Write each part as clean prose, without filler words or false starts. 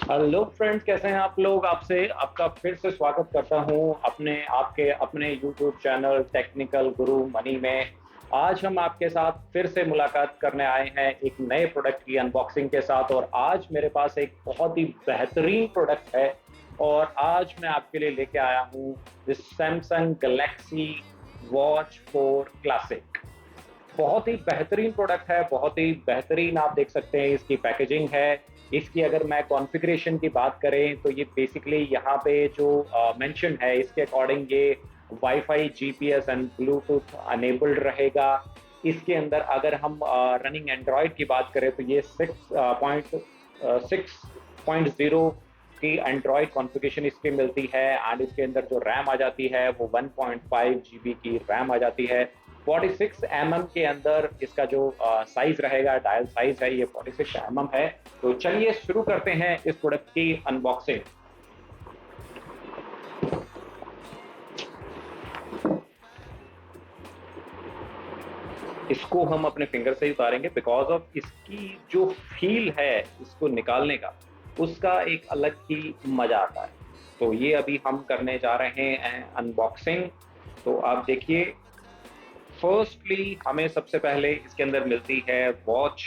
Hello friends, कैसे हैं आप लोग। आपसे आपका फिर से स्वागत करता हूं अपने यूट्यूब चैनल टेक्निकल गुरु मनी में। आज हम आपके साथ फिर से मुलाकात करने आए हैं एक नए प्रोडक्ट की अनबॉक्सिंग के साथ। और आज मेरे पास एक बहुत ही बेहतरीन प्रोडक्ट है और आज मैं आपके लिए लेके आया हूं सैमसंग गैलेक्सी वॉच 4 क्लासिक। बहुत ही बेहतरीन प्रोडक्ट है, बहुत ही बेहतरीन। आप देख सकते हैं इसकी पैकेजिंग है। इसकी अगर मैं कॉन्फ़िगरेशन की बात करें तो ये बेसिकली यहाँ पे जो मेंशन है इसके अकॉर्डिंग ये wifi, GPS and Bluetooth enabled रहेगा। इसके अंदर अगर हम रनिंग एंड्रॉयड की बात करें तो ये 6.0 की एंड्रॉयड कॉन्फ़िगरेशन इसकी मिलती है। एंड इसके अंदर जो रैम आ जाती है वो 1.5 जीबी की रैम आ जाती है। 46 के अंदर इसका जो साइज रहेगा, डायल साइज है, ये 46 है। तो चलिए शुरू करते हैं इस प्रोडक्ट की अनबॉक्सिंग। इसको हम अपने फिंगर से ही उतारेंगे बिकॉज ऑफ इसकी जो फील है इसको निकालने का, उसका एक अलग ही मजा आता है। तो ये अभी हम करने जा रहे हैं अनबॉक्सिंग। तो आप देखिए, फर्स्टली हमें सबसे पहले इसके अंदर मिलती है वॉच।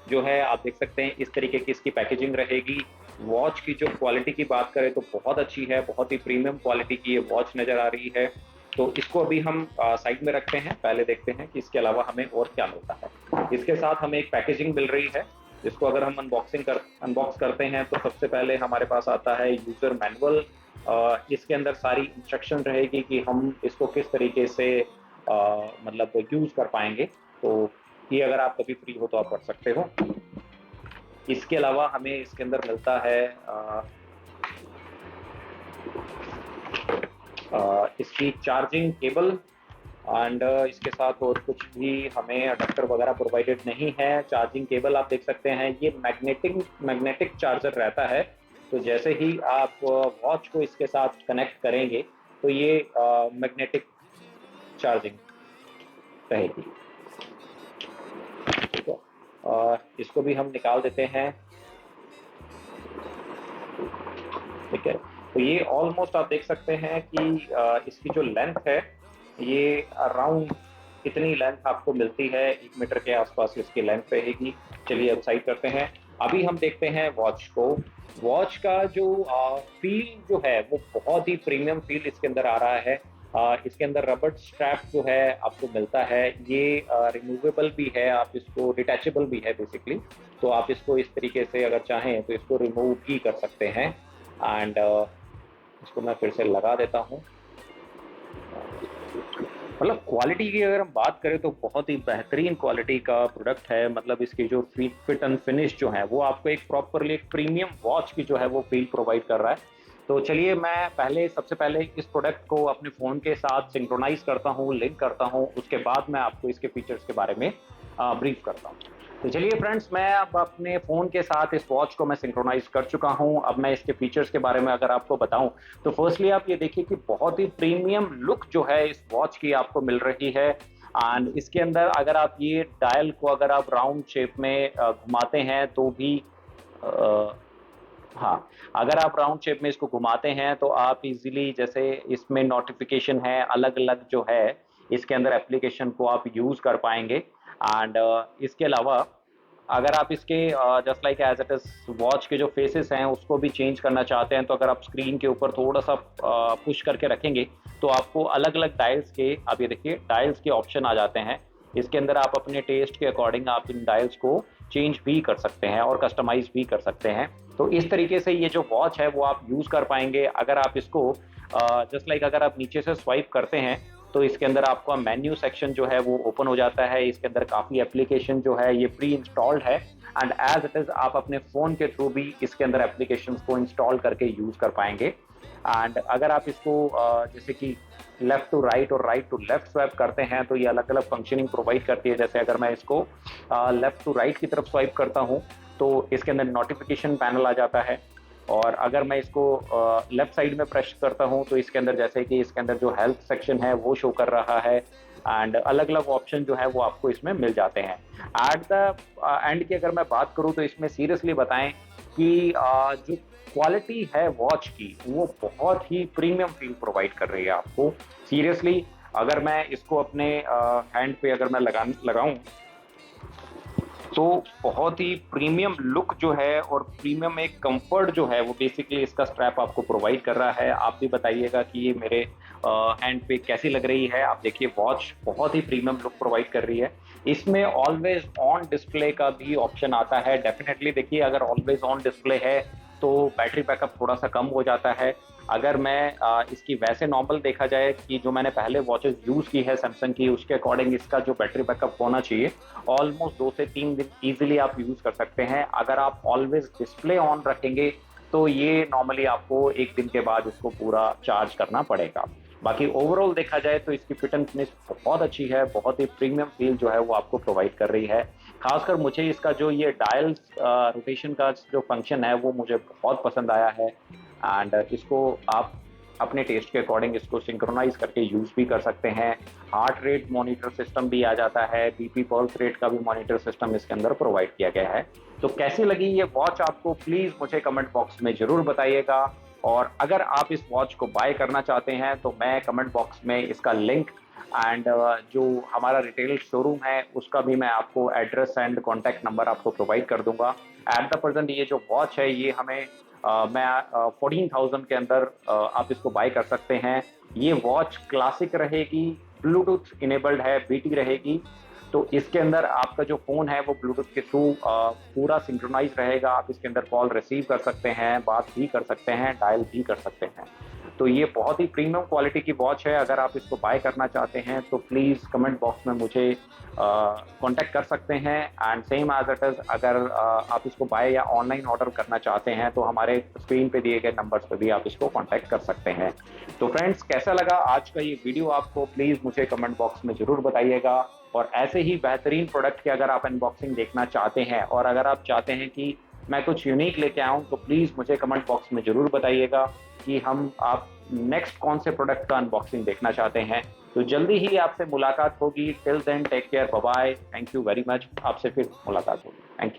जो है आप देख सकते हैं इस तरीके की इसकी पैकेजिंग रहेगी। वॉच की जो क्वालिटी की बात करें तो बहुत अच्छी है, बहुत ही प्रीमियम क्वालिटी की ये वॉच नज़र आ रही है। तो इसको अभी हम साइड में रखते हैं, पहले देखते हैं कि इसके अलावा हमें और क्या मिलता है। इसके साथ हमें एक पैकेजिंग मिल रही है जिसको अगर हम अनबॉक्स करते हैं तो सबसे पहले हमारे पास आता है यूज़र मैनुअल। इसके अंदर सारी इंस्ट्रक्शन रहेगी कि हम इसको किस तरीके से मतलब यूज कर पाएंगे। तो ये अगर आप कभी फ्री हो तो आप पढ़ सकते हो। इसके अलावा हमें इसके अंदर मिलता है इसकी चार्जिंग केबल। एंड इसके साथ और कुछ भी हमें अडेप्टर वगैरह प्रोवाइडेड नहीं है। चार्जिंग केबल आप देख सकते हैं, ये मैग्नेटिक चार्जर रहता है। तो जैसे ही आप वॉच को इसके साथ कनेक्ट करेंगे तो ये मैग्नेटिक चार्जिंग रहेगी। इसको भी हम निकाल देते हैं। ठीक है, तो ये ऑलमोस्ट आप देख सकते हैं कि इसकी जो लेंथ है ये अराउंड इतनी लेंथ आपको मिलती है, 1 मीटर के आसपास इसकी लेंथ रहेगी। चलिए अब साइड करते हैं। अभी हम देखते हैं वॉच को। वॉच का जो फील जो है वो बहुत ही प्रीमियम फील इसके अंदर आ रहा है। इसके अंदर रबर स्ट्रैप जो है आपको मिलता है, ये रिमूवेबल भी है, आप इसको डिटैचेबल भी है बेसिकली। तो आप इसको इस तरीके से अगर चाहें तो इसको रिमूव भी कर सकते हैं। एंड इसको मैं फिर से लगा देता हूँ। मतलब क्वालिटी की अगर हम बात करें तो बहुत ही बेहतरीन क्वालिटी का प्रोडक्ट है। मतलब इसकी जो फिट एंड फिनिश जो है वो आपको एक प्रॉपरली एक प्रीमियम वॉच की जो है वो फील प्रोवाइड कर रहा है। तो चलिए मैं सबसे पहले इस प्रोडक्ट को अपने फ़ोन के साथ सिंक्रोनाइज करता हूँ, लिंक करता हूँ। उसके बाद मैं आपको इसके फीचर्स के बारे में ब्रीफ करता हूँ। तो चलिए फ्रेंड्स, मैं अब अपने फ़ोन के साथ इस वॉच को मैं सिंक्रोनाइज कर चुका हूँ। अब मैं इसके फीचर्स के बारे में अगर आपको बताऊं तो फर्स्टली आप ये देखिए कि बहुत ही प्रीमियम लुक जो है इस वॉच की आपको मिल रही है। एंड इसके अंदर अगर आप ये डायल को अगर आप राउंड शेप में घुमाते हैं तो भी हाँ, अगर आप राउंड शेप में इसको घुमाते हैं तो आप इजीली, जैसे इसमें नोटिफिकेशन है अलग अलग जो है, इसके अंदर एप्लीकेशन को आप यूज़ कर पाएंगे। एंड इसके अलावा अगर आप इसके just like as it is watch के जो फेसेस हैं उसको भी चेंज करना चाहते हैं तो अगर आप स्क्रीन के ऊपर थोड़ा सा पुश करके रखेंगे तो आपको अलग अलग डायल्स के, आप ये देखिए डायल्स के ऑप्शन आ जाते हैं। इसके अंदर आप अपने टेस्ट के अकॉर्डिंग आप इन डायल्स को चेंज भी कर सकते हैं और कस्टमाइज भी कर सकते हैं। तो इस तरीके से ये जो वॉच है वो आप यूज़ कर पाएंगे। अगर आप इसको जस्ट लाइक अगर आप नीचे से स्वाइप करते हैं तो इसके अंदर आपका मेन्यू सेक्शन जो है वो ओपन हो जाता है। इसके अंदर काफ़ी एप्लीकेशन जो है ये प्री इंस्टॉल्ड है। एंड एज इट इज़ आप अपने फ़ोन के थ्रू भी इसके अंदर एप्लीकेशन को इंस्टॉल करके यूज़ कर पाएंगे। एंड अगर आप इसको जैसे कि लेफ्ट टू राइट और राइट टू लेफ्ट स्वाइप करते हैं तो ये अलग अलग फंक्शनिंग प्रोवाइड करती है। जैसे अगर मैं इसको लेफ्ट टू राइट की तरफ स्वाइप करता हूँ तो इसके अंदर नोटिफिकेशन पैनल आ जाता है। और अगर मैं इसको लेफ्ट साइड में प्रेस करता हूं तो इसके अंदर जैसे कि इसके अंदर जो हेल्थ सेक्शन है वो शो कर रहा है। एंड अलग अलग ऑप्शन जो है वो आपको इसमें मिल जाते हैं। एट द एंड की अगर मैं बात करूं तो इसमें सीरियसली बताएं कि जो क्वालिटी है वॉच की वो बहुत ही प्रीमियम फील प्रोवाइड कर रही है आपको। सीरियसली अगर मैं इसको अपने हैंड पे अगर मैं लगाऊं तो बहुत ही प्रीमियम लुक जो है और प्रीमियम एक कंफर्ट जो है वो बेसिकली इसका स्ट्रैप आपको प्रोवाइड कर रहा है। आप भी बताइएगा कि ये मेरे हैंड पे कैसी लग रही है। आप देखिए वॉच बहुत ही प्रीमियम लुक प्रोवाइड कर रही है। इसमें ऑलवेज ऑन डिस्प्ले का भी ऑप्शन आता है। डेफिनेटली देखिए अगर ऑलवेज ऑन डिस्प्ले है तो बैटरी बैकअप थोड़ा सा कम हो जाता है। अगर मैं इसकी वैसे नॉर्मल देखा जाए कि जो मैंने पहले वॉचेस यूज़ की है सैमसंग की, उसके अकॉर्डिंग इसका जो बैटरी बैकअप होना चाहिए ऑलमोस्ट 2 से 3 दिन ईजिली आप यूज़ कर सकते हैं। अगर आप ऑलवेज डिस्प्ले ऑन रखेंगे तो ये नॉर्मली आपको 1 दिन के बाद इसको पूरा चार्ज करना पड़ेगा। बाकी ओवरऑल देखा जाए तो इसकी फिट एंड फिनिश बहुत अच्छी है, बहुत ही प्रीमियम फील जो है वो आपको प्रोवाइड कर रही है। खासकर मुझे इसका जो ये डायल रोटेशन का जो फंक्शन है वो मुझे बहुत पसंद आया है। एंड इसको आप अपने टेस्ट के अकॉर्डिंग इसको सिंक्रोनाइज करके यूज भी कर सकते हैं। हार्ट रेट मॉनिटर सिस्टम भी आ जाता है, बीपी पल्स रेट का भी मॉनिटर सिस्टम इसके अंदर प्रोवाइड किया गया है। तो कैसी लगी ये वॉच आपको प्लीज मुझे कमेंट बॉक्स में जरूर बताइएगा। और अगर आप इस वॉच को बाय करना चाहते हैं तो मैं कमेंट बॉक्स में इसका लिंक एंड जो हमारा रिटेल शोरूम है उसका भी मैं आपको एड्रेस एंड कॉन्टैक्ट नंबर आपको प्रोवाइड कर दूंगा। एट द प्रेजेंट ये जो वॉच है ये हमें मैं 14,000 के अंदर आप इसको बाय कर सकते हैं। ये वॉच क्लासिक रहेगी, ब्लूटूथ इनेबल्ड है, बीटी रहेगी। तो इसके अंदर आपका जो फ़ोन है वो ब्लूटूथ के थ्रू पूरा सिंक्रोनाइज रहेगा। आप इसके अंदर कॉल रिसीव कर सकते हैं, बात भी कर सकते हैं, डायल भी कर सकते हैं। तो ये बहुत ही प्रीमियम क्वालिटी की वॉच है। अगर आप इसको बाय करना चाहते हैं तो प्लीज़ कमेंट बॉक्स में मुझे कांटेक्ट कर सकते हैं। And same as it is अगर आप इसको बाय या ऑनलाइन ऑर्डर करना चाहते हैं तो हमारे स्क्रीन पे दिए गए नंबर्स पे भी आप इसको कांटेक्ट कर सकते हैं। तो फ्रेंड्स कैसा लगा आज का ये वीडियो आपको प्लीज़ मुझे कमेंट बॉक्स में ज़रूर बताइएगा। और ऐसे ही बेहतरीन प्रोडक्ट की अगर आप अनबॉक्सिंग देखना चाहते हैं और अगर आप चाहते हैं कि मैं कुछ यूनिक लेके आऊँ तो प्लीज़ मुझे कमेंट बॉक्स में ज़रूर बताइएगा कि आप नेक्स्ट कौन से प्रोडक्ट का अनबॉक्सिंग देखना चाहते हैं। तो जल्दी ही आपसे मुलाकात होगी। Till then take care, bye bye, thank you very much. आपसे फिर मुलाकात होगी। Thank you.